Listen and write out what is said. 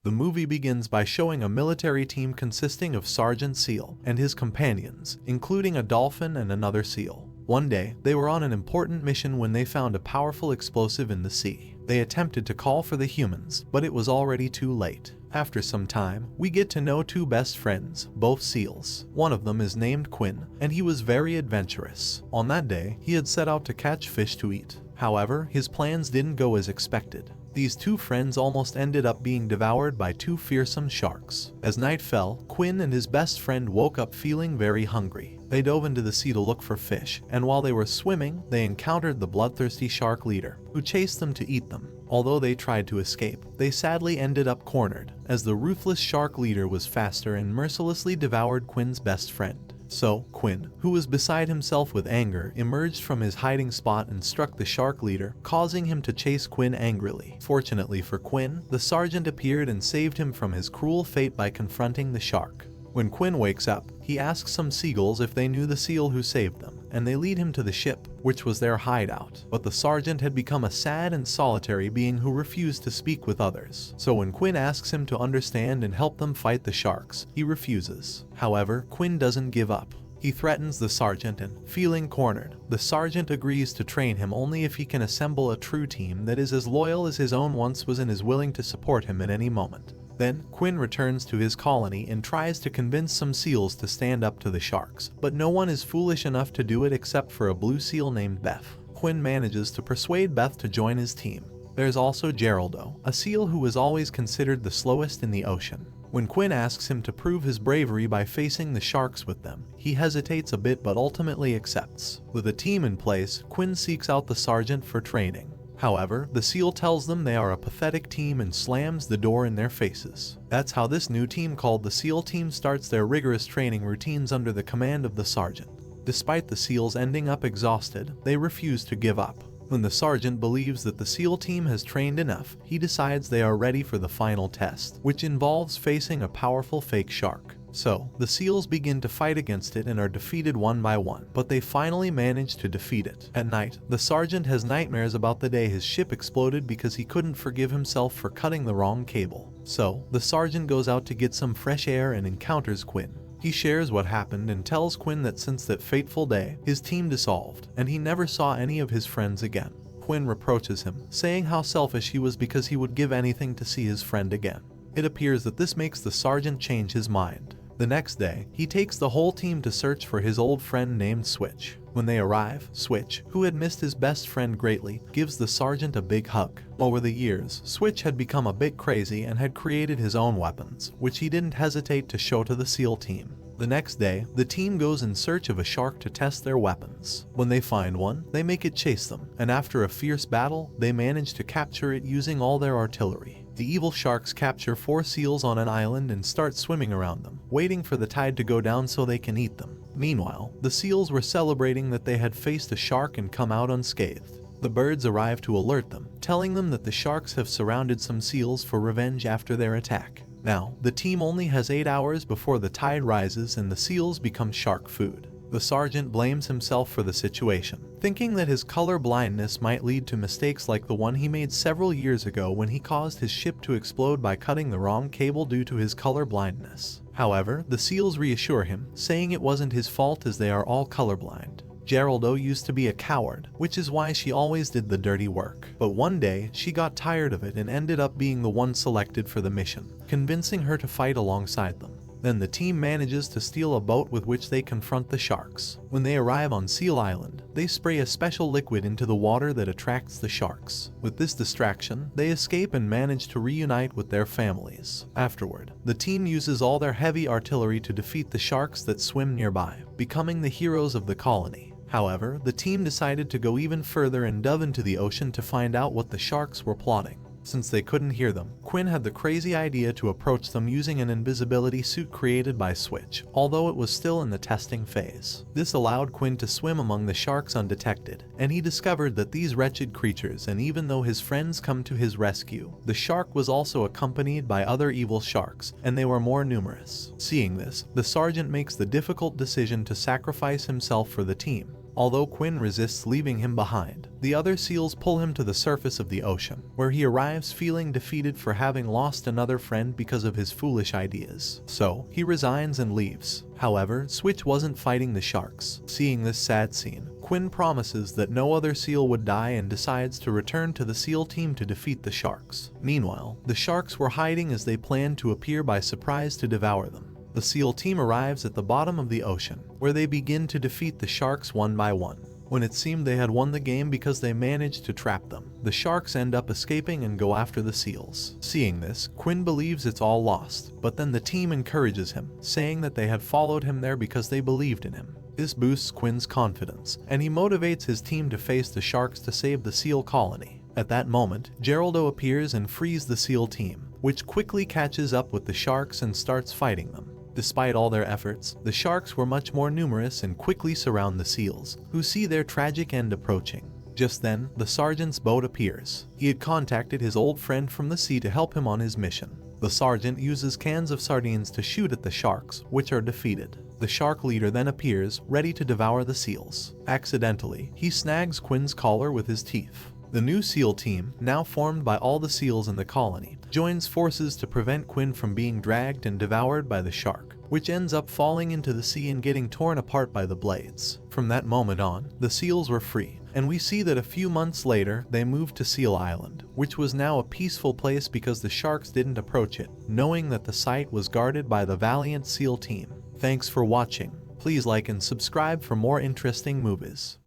The movie begins by showing a military team consisting of Sergeant Seal and his companions, including a dolphin and another seal. One day, they were on an important mission when they found a powerful explosive in the sea. They attempted to call for the humans, but it was already too late. After some time, we get to know two best friends, both seals. One of them is named Quinn, and he was very adventurous. On that day, he had set out to catch fish to eat. However, his plans didn't go as expected. These two friends almost ended up being devoured by two fearsome sharks. As night fell, Quinn and his best friend woke up feeling very hungry. They dove into the sea to look for fish, and while they were swimming, they encountered the bloodthirsty shark leader, who chased them to eat them. Although they tried to escape, they sadly ended up cornered, as the ruthless shark leader was faster and mercilessly devoured Quinn's best friend. So, Quinn, who was beside himself with anger, emerged from his hiding spot and struck the shark leader, causing him to chase Quinn angrily. Fortunately for Quinn, the sergeant appeared and saved him from his cruel fate by confronting the shark. When Quinn wakes up, he asks some seagulls if they knew the seal who saved them, and they lead him to the ship, which was their hideout. But the sergeant had become a sad and solitary being who refused to speak with others. So when Quinn asks him to understand and help them fight the sharks, he refuses. However, Quinn doesn't give up. He threatens the sergeant and, feeling cornered, the sergeant agrees to train him only if he can assemble a true team that is as loyal as his own once was and is willing to support him at any moment. Then, Quinn returns to his colony and tries to convince some seals to stand up to the sharks, but no one is foolish enough to do it except for a blue seal named Beth. Quinn manages to persuade Beth to join his team. There's also Geraldo, a seal who was always considered the slowest in the ocean. When Quinn asks him to prove his bravery by facing the sharks with them, he hesitates a bit but ultimately accepts. With a team in place, Quinn seeks out the sergeant for training. However, the seal tells them they are a pathetic team and slams the door in their faces. That's how this new team called the SEAL Team starts their rigorous training routines under the command of the sergeant. Despite the SEALs ending up exhausted, they refuse to give up. When the sergeant believes that the SEAL team has trained enough, he decides they are ready for the final test, which involves facing a powerful fake shark. So, the SEALs begin to fight against it and are defeated one by one, but they finally manage to defeat it. At night, the sergeant has nightmares about the day his ship exploded because he couldn't forgive himself for cutting the wrong cable. So, the sergeant goes out to get some fresh air and encounters Quinn. He shares what happened and tells Quinn that since that fateful day, his team dissolved, and he never saw any of his friends again. Quinn reproaches him, saying how selfish he was because he would give anything to see his friend again. It appears that this makes the sergeant change his mind. The next day, he takes the whole team to search for his old friend named Switch. When they arrive, Switch, who had missed his best friend greatly, gives the sergeant a big hug. Over the years, Switch had become a bit crazy and had created his own weapons, which he didn't hesitate to show to the SEAL team. The next day, the team goes in search of a shark to test their weapons. When they find one, they make it chase them, and after a fierce battle, they manage to capture it using all their artillery. The evil sharks capture 4 seals on an island and start swimming around them, waiting for the tide to go down so they can eat them. Meanwhile, the seals were celebrating that they had faced a shark and come out unscathed. The birds arrive to alert them, telling them that the sharks have surrounded some seals for revenge after their attack. Now, the team only has 8 hours before the tide rises and the seals become shark food. The sergeant blames himself for the situation, thinking that his color blindness might lead to mistakes like the one he made several years ago when he caused his ship to explode by cutting the wrong cable due to his color blindness. However, the seals reassure him, saying it wasn't his fault as they are all colorblind. Geraldo used to be a coward, which is why she always did the dirty work. But one day, she got tired of it and ended up being the one selected for the mission, convincing her to fight alongside them. Then the team manages to steal a boat with which they confront the sharks. When they arrive on Seal Island, they spray a special liquid into the water that attracts the sharks. With this distraction, they escape and manage to reunite with their families. Afterward, the team uses all their heavy artillery to defeat the sharks that swim nearby, becoming the heroes of the colony. However, the team decided to go even further and dove into the ocean to find out what the sharks were plotting. Since they couldn't hear them, Quinn had the crazy idea to approach them using an invisibility suit created by Switch, although it was still in the testing phase. This allowed Quinn to swim among the sharks undetected, and he discovered that these wretched creatures, and even though his friends come to his rescue, the shark was also accompanied by other evil sharks, and they were more numerous. Seeing this, the sergeant makes the difficult decision to sacrifice himself for the team. Although Quinn resists leaving him behind, the other seals pull him to the surface of the ocean, where he arrives feeling defeated for having lost another friend because of his foolish ideas. So, he resigns and leaves. However, Switch wasn't fighting the sharks. Seeing this sad scene, Quinn promises that no other seal would die and decides to return to the SEAL team to defeat the sharks. Meanwhile, the sharks were hiding as they planned to appear by surprise to devour them. The SEAL team arrives at the bottom of the ocean, where they begin to defeat the sharks one by one. When it seemed they had won the game because they managed to trap them, the sharks end up escaping and go after the seals. Seeing this, Quinn believes it's all lost, but then the team encourages him, saying that they had followed him there because they believed in him. This boosts Quinn's confidence, and he motivates his team to face the sharks to save the SEAL colony. At that moment, Geraldo appears and frees the SEAL team, which quickly catches up with the sharks and starts fighting them. Despite all their efforts, the sharks were much more numerous and quickly surround the seals, who see their tragic end approaching. Just then, the sergeant's boat appears. He had contacted his old friend from the sea to help him on his mission. The sergeant uses cans of sardines to shoot at the sharks, which are defeated. The shark leader then appears, ready to devour the seals. Accidentally, he snags Quinn's collar with his teeth. The new SEAL team, now formed by all the seals in the colony, joins forces to prevent Quinn from being dragged and devoured by the shark, which ends up falling into the sea and getting torn apart by the blades. From that moment on, the seals were free, and we see that a few months later they moved to Seal Island, which was now a peaceful place because the sharks didn't approach it, knowing that the site was guarded by the valiant SEAL team. Thanks for watching. Please like and subscribe for more interesting movies.